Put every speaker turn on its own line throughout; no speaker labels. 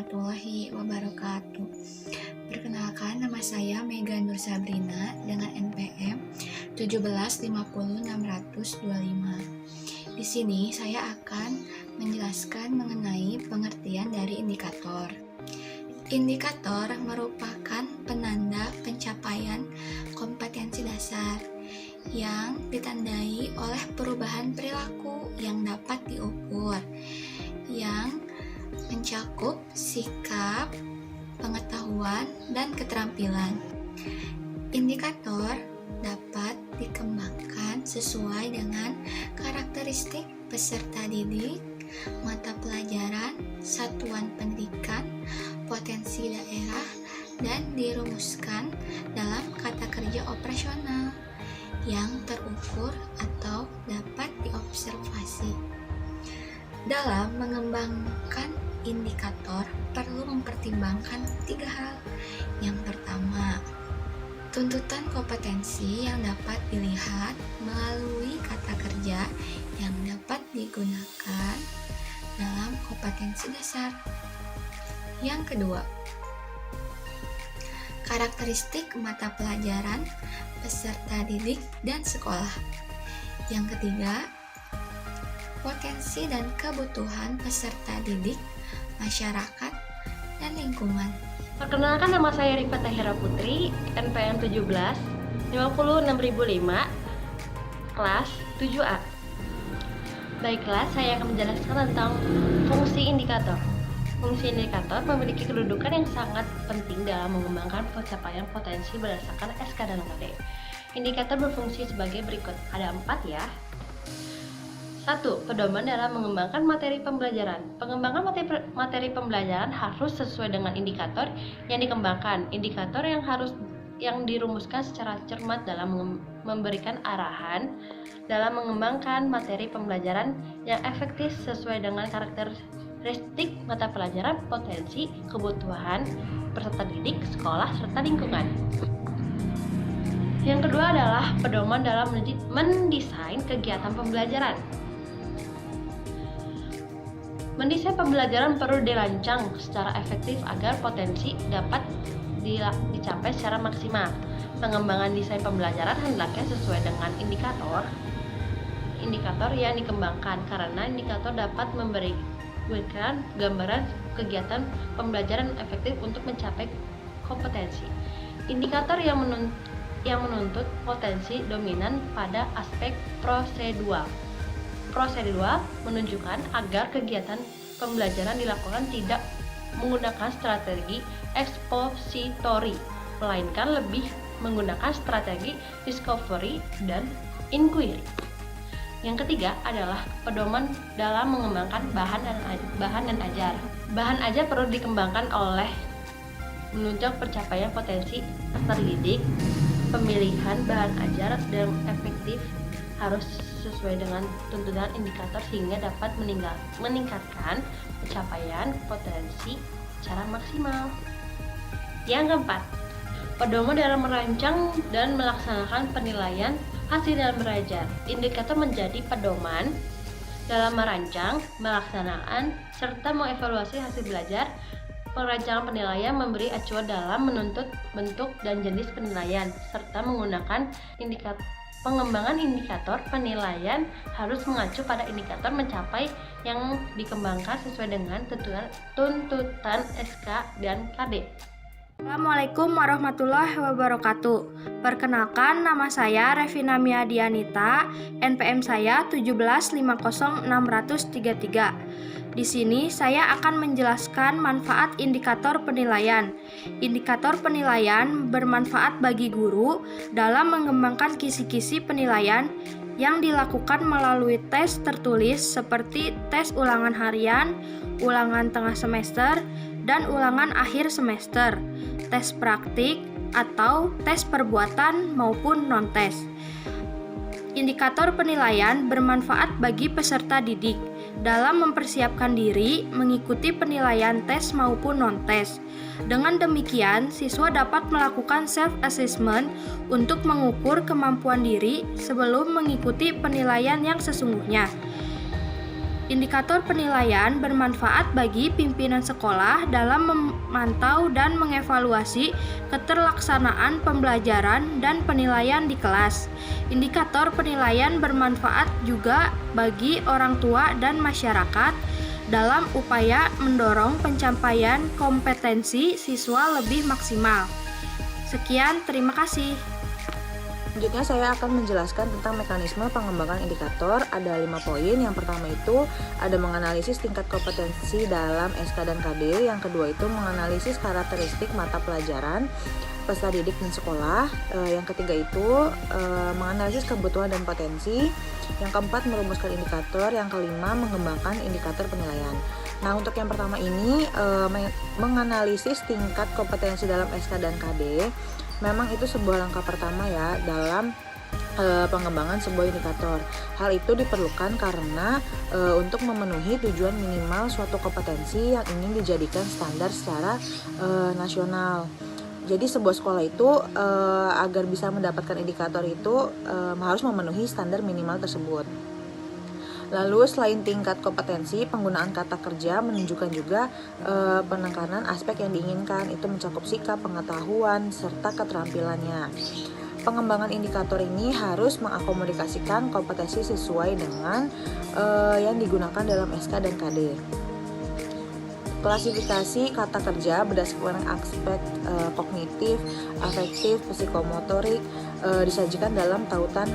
warahmatullahi wabarakatuh. Perkenalkan, nama saya Mega Nur Sabrina dengan NPM 1750625. Di sini saya akan menjelaskan mengenai pengertian dari indikator. Indikator merupakan penanda pencapaian kompetensi dasar yang ditandai oleh perubahan perilaku yang dapat diukur, yang mencakup sikap, pengetahuan, dan keterampilan. Indikator dapat dikembangkan sesuai dengan karakteristik peserta didik, mata pelajaran, satuan pendidikan, potensi daerah, dan dirumuskan dalam kata kerja operasional yang terukur atau dapat diobservasi. Dalam mengembangkan indikator perlu mempertimbangkan 3 hal. Yang pertama, tuntutan kompetensi yang dapat dilihat melalui kata kerja yang dapat digunakan dalam kompetensi dasar. Yang kedua, karakteristik mata pelajaran, peserta didik, dan sekolah. Yang ketiga, potensi dan kebutuhan peserta didik, masyarakat, dan lingkungan.
Perkenalkan, nama saya Rifa Tahira Putri, NPM 17 56005, kelas 7A. Baiklah, saya akan menjelaskan tentang fungsi indikator. Fungsi indikator memiliki kedudukan yang sangat penting dalam mengembangkan pencapaian potensi berdasarkan SK dan KD. Indikator berfungsi sebagai berikut, ada 4 ya. 1. Pedoman dalam mengembangkan materi pembelajaran. Pengembangan materi pembelajaran harus sesuai dengan indikator yang dikembangkan. Indikator yang dirumuskan secara cermat dalam memberikan arahan dalam mengembangkan materi pembelajaran yang efektif sesuai dengan karakteristik mata pelajaran, potensi, kebutuhan peserta didik, sekolah, serta lingkungan. Yang kedua adalah pedoman dalam mendesain kegiatan pembelajaran. Mendesain pembelajaran perlu dirancang secara efektif agar potensi dapat dicapai secara maksimal. Pengembangan desain pembelajaran hendaknya sesuai dengan indikator yang dikembangkan, karena indikator dapat memberikan gambaran kegiatan pembelajaran efektif untuk mencapai kompetensi. Indikator yang menuntut potensi dominan pada aspek prosedural. Prosedural menunjukkan agar kegiatan pembelajaran dilakukan tidak menggunakan strategi ekspositori, melainkan lebih menggunakan strategi discovery dan inquiry. Yang ketiga adalah pedoman dalam mengembangkan bahan dan ajar. Bahan ajar perlu dikembangkan oleh menunjang pencapaian potensi peserta didik. Pemilihan bahan ajar dan efektif harus sesuai dengan tuntutan indikator sehingga dapat meningkatkan pencapaian potensi secara maksimal. Yang keempat, pedoman dalam merancang dan melaksanakan penilaian hasil dalam belajar. Indikator menjadi pedoman dalam merancang, melaksanakan, serta mengevaluasi hasil belajar. Perancangan penilaian memberi acuan dalam menuntut bentuk dan jenis penilaian, serta menggunakan indikator. Pengembangan indikator penilaian harus mengacu pada indikator mencapai yang dikembangkan sesuai dengan tuntutan SK dan KD.
Assalamualaikum warahmatullahi wabarakatuh. Perkenalkan, nama saya Revina Miadianita, NPM saya 1750633. Di sini saya akan menjelaskan manfaat indikator penilaian. Indikator penilaian bermanfaat bagi guru dalam mengembangkan kisi-kisi penilaian yang dilakukan melalui tes tertulis seperti tes ulangan harian, ulangan tengah semester, dan ulangan akhir semester, tes praktik atau tes perbuatan maupun non-tes. Indikator penilaian bermanfaat bagi peserta didik dalam mempersiapkan diri mengikuti penilaian tes maupun non-tes. Dengan demikian, siswa dapat melakukan self-assessment untuk mengukur kemampuan diri sebelum mengikuti penilaian yang sesungguhnya. Indikator penilaian bermanfaat bagi pimpinan sekolah dalam memantau dan mengevaluasi keterlaksanaan pembelajaran dan penilaian di kelas. Indikator penilaian bermanfaat juga bagi orang tua dan masyarakat dalam upaya mendorong pencapaian kompetensi siswa lebih maksimal. Sekian, terima kasih.
Selanjutnya saya akan menjelaskan tentang mekanisme pengembangan indikator. Ada 5 poin. Yang pertama itu ada menganalisis tingkat kompetensi dalam SK dan KD. Yang kedua itu menganalisis karakteristik mata pelajaran peserta didik dan sekolah. Yang ketiga itu menganalisis kebutuhan dan potensi. Yang keempat merumuskan indikator. Yang kelima mengembangkan indikator penilaian. Nah, untuk yang pertama ini menganalisis tingkat kompetensi dalam SK dan KD. Memang itu sebuah langkah pertama ya dalam pengembangan sebuah indikator. Hal itu diperlukan karena untuk memenuhi tujuan minimal suatu kompetensi yang ingin dijadikan standar secara nasional. Jadi sebuah sekolah itu agar bisa mendapatkan indikator itu harus memenuhi standar minimal tersebut. Lalu selain tingkat kompetensi, penggunaan kata kerja menunjukkan juga penekanan aspek yang diinginkan, itu mencakup sikap, pengetahuan, serta keterampilannya. Pengembangan indikator ini harus mengakomodasikan kompetensi sesuai dengan yang digunakan dalam SK dan KD. Klasifikasi kata kerja berdasarkan aspek kognitif, afektif, psikomotorik disajikan dalam tautan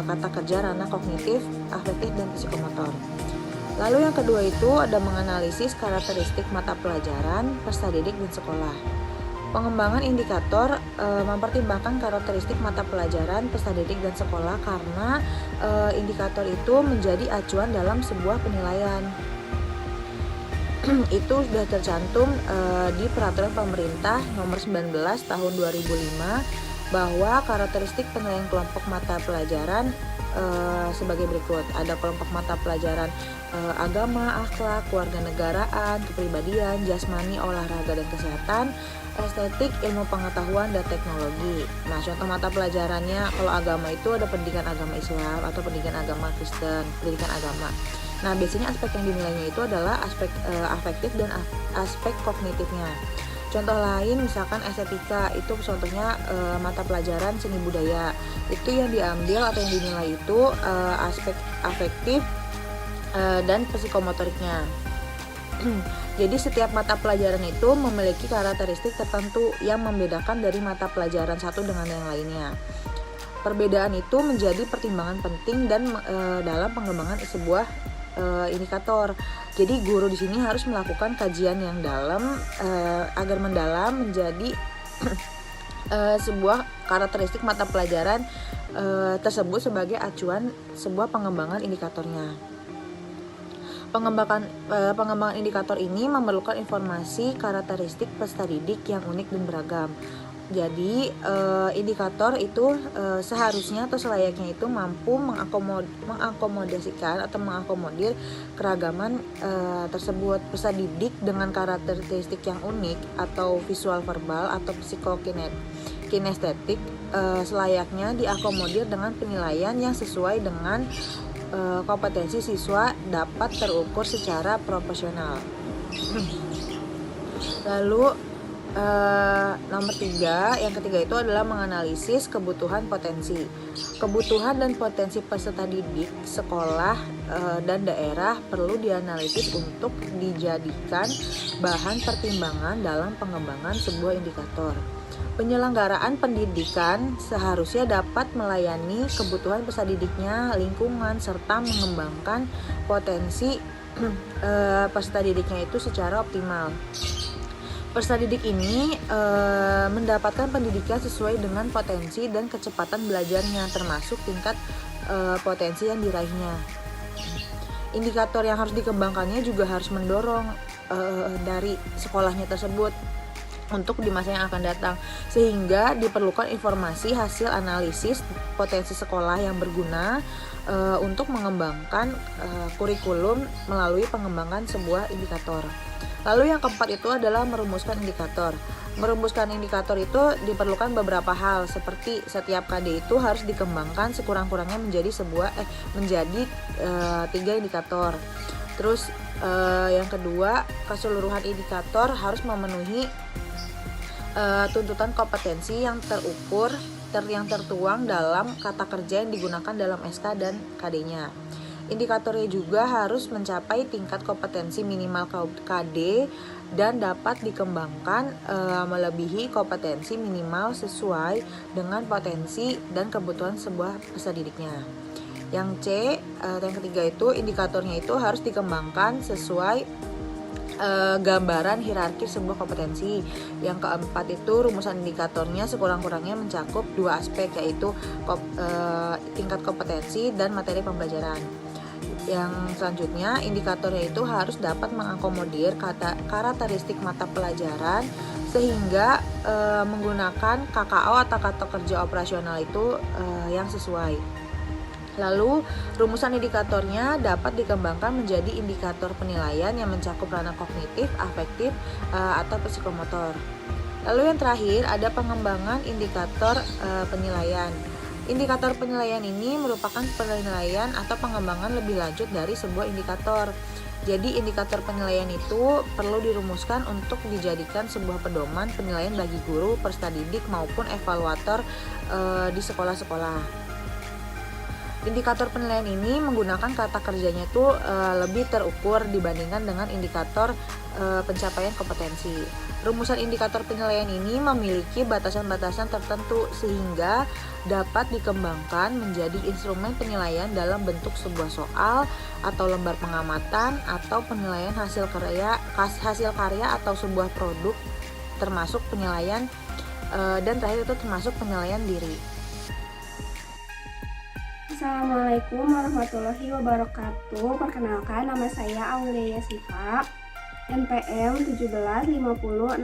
kata kerja ranah kognitif, afektif, dan psikomotor. Lalu yang kedua itu ada menganalisis karakteristik mata pelajaran peserta didik dan sekolah. Pengembangan indikator mempertimbangkan karakteristik mata pelajaran peserta didik dan sekolah karena indikator itu menjadi acuan dalam sebuah penilaian. Itu sudah tercantum di Peraturan Pemerintah Nomor 19 Tahun 2005 bahwa karakteristik penilaian kelompok mata pelajaran sebagai berikut. Ada kelompok mata pelajaran agama, akhlak, kewarganegaraan, kepribadian, jasmani, olahraga dan kesehatan, estetik, ilmu pengetahuan dan teknologi. Nah, contoh mata pelajarannya kalau agama itu ada pendidikan agama Islam atau pendidikan agama Kristen, pendidikan agama. Nah, biasanya aspek yang dinilainya itu adalah aspek afektif dan aspek kognitifnya. Contoh lain misalkan estetika, itu contohnya mata pelajaran seni budaya. Itu yang diambil atau yang dinilai itu aspek afektif dan psikomotoriknya. Jadi setiap mata pelajaran itu memiliki karakteristik tertentu yang membedakan dari mata pelajaran satu dengan yang lainnya. Perbedaan itu menjadi pertimbangan penting dan dalam pengembangan sebuah indikator. Jadi guru di sini harus melakukan kajian yang dalam agar mendalam menjadi sebuah karakteristik mata pelajaran tersebut sebagai acuan sebuah pengembangan indikatornya. Pengembangan indikator ini memerlukan informasi karakteristik peserta didik yang unik dan beragam. Jadi indikator itu seharusnya atau selayaknya itu mampu mengakomodasikan atau mengakomodir keragaman tersebut. Peserta didik dengan karakteristik yang unik atau visual verbal atau psikokinestetik selayaknya diakomodir dengan penilaian yang sesuai dengan kompetensi siswa dapat terukur secara proporsional. Lalu nomor 3, yang ketiga itu adalah menganalisis kebutuhan potensi. Kebutuhan dan potensi peserta didik, sekolah, dan daerah perlu dianalisis untuk dijadikan bahan pertimbangan dalam pengembangan sebuah indikator. Penyelenggaraan pendidikan seharusnya dapat melayani kebutuhan peserta didiknya, lingkungan, serta mengembangkan potensi peserta didiknya itu secara optimal. Peserta didik ini mendapatkan pendidikan sesuai dengan potensi dan kecepatan belajarnya, termasuk tingkat potensi yang diraihnya. Indikator yang harus dikembangkannya juga harus mendorong dari sekolahnya tersebut untuk di masa yang akan datang, sehingga diperlukan informasi hasil analisis potensi sekolah yang berguna untuk mengembangkan kurikulum melalui pengembangan sebuah indikator. Lalu yang keempat itu adalah merumuskan indikator. Merumuskan indikator itu diperlukan beberapa hal, seperti setiap KD itu harus dikembangkan sekurang-kurangnya menjadi 3 indikator. Terus yang kedua, keseluruhan indikator harus memenuhi tuntutan kompetensi yang terukur yang tertuang dalam kata kerja yang digunakan dalam SK dan KD-nya. Indikatornya juga harus mencapai tingkat kompetensi minimal KD dan dapat dikembangkan melebihi kompetensi minimal sesuai dengan potensi dan kebutuhan sebuah peserta didiknya. Yang C, yang ketiga itu indikatornya itu harus dikembangkan sesuai gambaran hierarki sebuah kompetensi. Yang keempat itu rumusan indikatornya sekurang-kurangnya mencakup dua aspek, yaitu tingkat kompetensi dan materi pembelajaran. Yang selanjutnya, indikatornya itu harus dapat mengakomodir karakteristik mata pelajaran sehingga menggunakan KKO atau kata kerja operasional itu yang sesuai. Lalu, rumusan indikatornya dapat dikembangkan menjadi indikator penilaian yang mencakup ranah kognitif, afektif, atau psikomotor. Lalu yang terakhir, ada pengembangan indikator penilaian. Indikator penilaian ini merupakan penilaian atau pengembangan lebih lanjut dari sebuah indikator. Jadi, indikator penilaian itu perlu dirumuskan untuk dijadikan sebuah pedoman penilaian bagi guru, peserta didik, maupun evaluator di sekolah-sekolah. Indikator penilaian ini menggunakan kata kerjanya itu lebih terukur dibandingkan dengan indikator pencapaian kompetensi. Rumusan indikator penilaian ini memiliki batasan-batasan tertentu sehingga dapat dikembangkan menjadi instrumen penilaian dalam bentuk sebuah soal atau lembar pengamatan atau penilaian hasil karya atau sebuah produk, termasuk penilaian dan terakhir itu termasuk penilaian diri.
Assalamualaikum warahmatullahi wabarakatuh. Perkenalkan, nama saya Aulia Siva, NPM 1750634.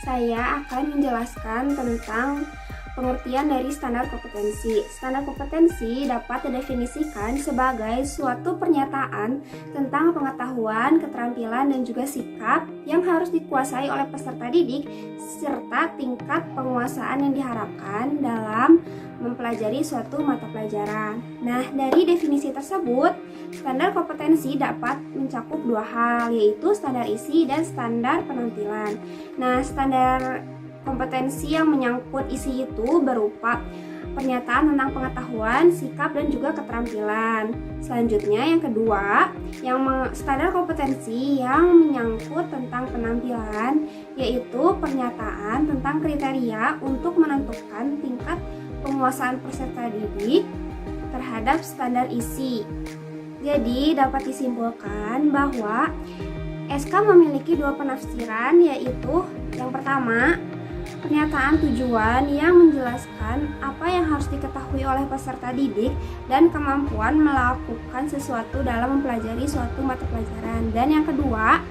Saya akan menjelaskan tentang pengertian dari standar kompetensi. Standar kompetensi dapat didefinisikan sebagai suatu pernyataan tentang pengetahuan, keterampilan, dan juga sikap yang harus dikuasai oleh peserta didik serta tingkat penguasaan yang diharapkan dalam mempelajari suatu mata pelajaran. Nah, dari definisi tersebut, standar kompetensi dapat mencakup dua hal, yaitu standar isi dan standar penampilan. Nah, standar kompetensi yang menyangkut isi itu berupa pernyataan tentang pengetahuan, sikap, dan juga keterampilan. Selanjutnya, yang kedua, standar kompetensi yang menyangkut tentang penampilan, yaitu pernyataan tentang kriteria untuk menentukan tingkat penguasaan peserta didik terhadap standar isi. Jadi, dapat disimpulkan bahwa SK memiliki dua penafsiran, yaitu yang pertama, pernyataan tujuan yang menjelaskan apa yang harus diketahui oleh peserta didik dan kemampuan melakukan sesuatu dalam mempelajari suatu mata pelajaran. Dan yang kedua,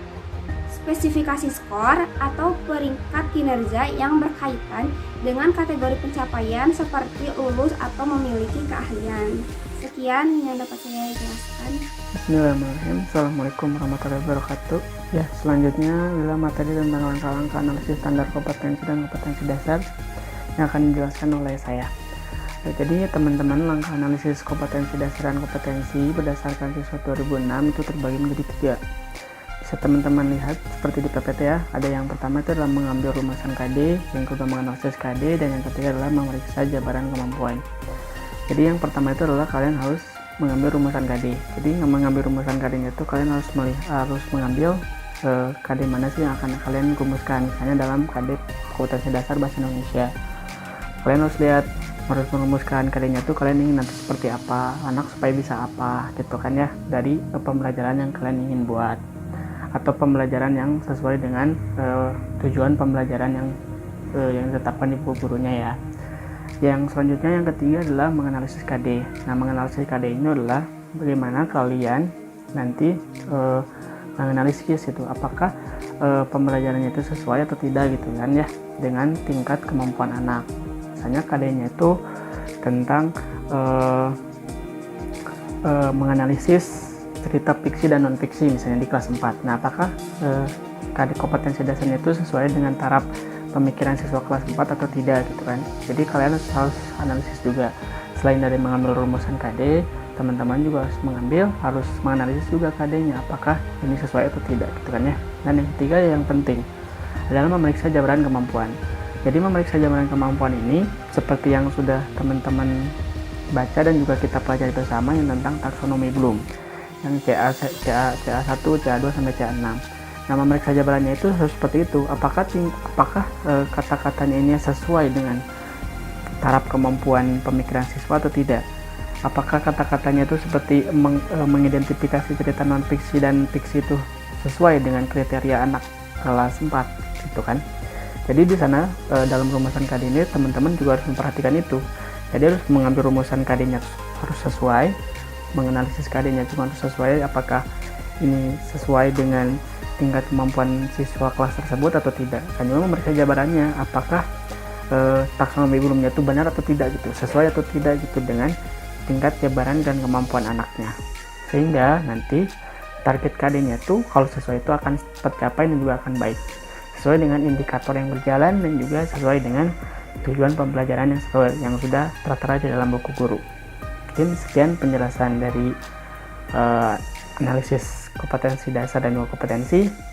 spesifikasi skor atau peringkat kinerja yang berkaitan dengan kategori pencapaian seperti lulus atau memiliki keahlian. Sekian yang dapat saya jelaskan.
Bismillahirrahmanirrahim. Assalamualaikum warahmatullahi wabarakatuh. Ya, selanjutnya adalah materi tentang langkah-langkah analisis standar kompetensi dan kompetensi dasar yang akan dijelaskan oleh saya. Jadi teman-teman, langkah analisis kompetensi dasar dan kompetensi berdasarkan siswa 2006 itu terbagi menjadi 3. Bisa teman-teman lihat seperti di PPT ya. Ada yang pertama itu adalah mengambil rumusan KD, yang kedua menganalisis KD, dan yang ketiga adalah memeriksa jabaran kemampuan. Jadi yang pertama itu adalah kalian harus mengambil rumusan KD. Jadi mengambil rumusan KD-nya itu kalian harus mengambil KD mana sih yang akan kalian rumuskan. Misalnya dalam KD kompetensi dasar bahasa Indonesia, kalian harus merumuskan KD-nya tuh kalian ingin nanti seperti apa, anak supaya bisa apa gitu kan ya, dari pembelajaran yang kalian ingin buat atau pembelajaran yang sesuai dengan tujuan pembelajaran yang ditetapkan di buku gurunya ya. Yang selanjutnya yang ketiga adalah menganalisis KD. Nah, menganalisis KD ini adalah bagaimana kalian nanti menganalisis itu apakah pembelajarannya itu sesuai atau tidak gitu kan ya dengan tingkat kemampuan anak. Misalnya KD-nya itu tentang menganalisis cerita fiksi dan non fiksi misalnya di kelas 4. Nah, apakah KD kompetensi dasarnya itu sesuai dengan taraf pemikiran siswa kelas 4 atau tidak gitu kan. Jadi kalian harus analisis juga. Selain dari mengambil rumusan KD, teman-teman juga harus menganalisis juga KD-nya apakah ini sesuai atau tidak gitu kan ya. Dan yang ketiga yang penting adalah memeriksa jabaran kemampuan. Jadi memeriksa jabaran kemampuan ini seperti yang sudah teman-teman baca dan juga kita pelajari bersama yang tentang taksonomi Bloom yang CA1, CA2 sampai CA6. Nah, memeriksa jabarannya itu harus seperti itu. Apakah kata-katanya ini sesuai dengan taraf kemampuan pemikiran siswa atau tidak? Apakah kata-katanya itu seperti mengidentifikasi cerita non fiksi dan fiksi itu sesuai dengan kriteria anak kelas 4 gitu kan. Jadi di sana dalam rumusan KD ini teman-teman juga harus memperhatikan itu. Jadi harus mengambil rumusan KD-nya harus sesuai, menganalisis KD-nya cuma harus sesuai apakah ini sesuai dengan tingkat kemampuan siswa kelas tersebut atau tidak. Dan juga memeriksa jabarannya apakah taksonomi Bloom-nya itu benar atau tidak gitu, sesuai atau tidak gitu dengan tingkat jabaran dan kemampuan anaknya, sehingga nanti target KD-nya itu kalau sesuai itu akan tercapai dan juga akan baik sesuai dengan indikator yang berjalan dan juga sesuai dengan tujuan pembelajaran yang sudah tertera di dalam buku guru. Mungkin sekian penjelasan dari analisis kompetensi dasar dan juga kompetensi.